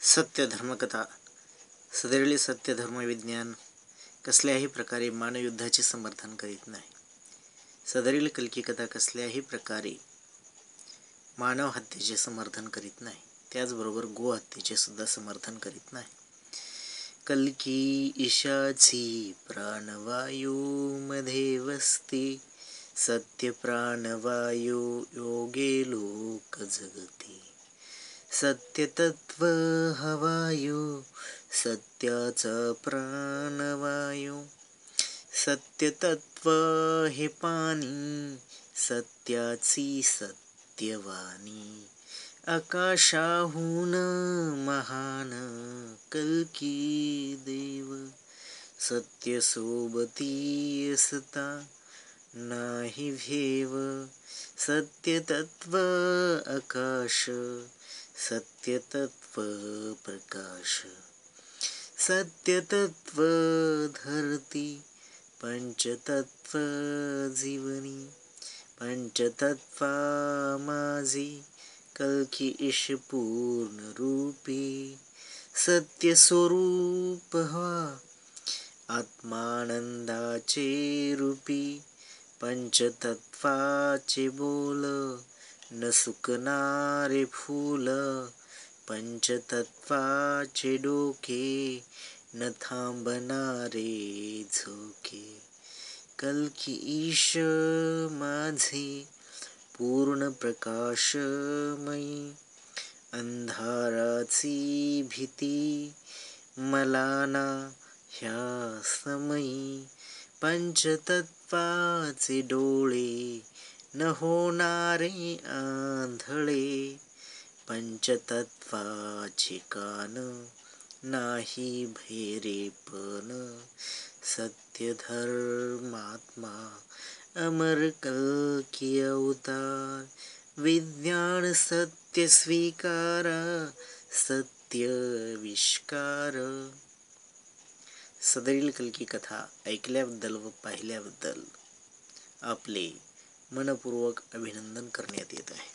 सत्य धर्मकथा. सदैवले सत्य धर्म विज्ञान कसल्याही प्रकारे मानवयुद्धाचे समर्थन करीत नाही. सदरील कल्की कथा कसल्याही प्रकारे मानव हत्येचे समर्थन करीत नाही. त्याचबरोबर गो हत्येचे सुद्धा समर्थन करीत नाही. कल्की ईशाची प्राणवायू मध्ये वसते, सत्य प्राणवायू योगे लोक जगते. सत्य तत्व हवायू सत्याचा प्राणवायू, सत्य तत्व हे पाणी सत्याची सत्यवाणी. आकाशाहून महान कल्की देव, सत्य सोबती असता नाही भेव. सत्य तत्व आकाश सत्य तत्व प्रकाश, सत्य तत्व धरती पंचतत्व जीवनी. पंचतत्वा माझी कल्की ईश पूर्ण रूपी, सत्य स्वरूप व्हा आत्मानंदाचे रूपी. पंचतत्वाचे बोल न सुकणारे फूल, पंचतत्वाचे डोके न थांबणारे झोके. कल्की ईश माझे पूर्ण प्रकाशमयी, अंधाराची भीती मला ना ह्या समयी. पंचतत्वाचे डोळे न होणारे आंधळे, पंचतत्वाचे कान नाही भैरेपण. सत्य धर्मात्मा अमर कल्की अवतार, विज्ञान सत्य स्वीकारा सत्य विष्कार. सदरील कल्की कथा ऐकल्याबद्दल व पाहिल्याबद्दल आपले मनपूर्वक अभिनंदन करण्यात येत आहे.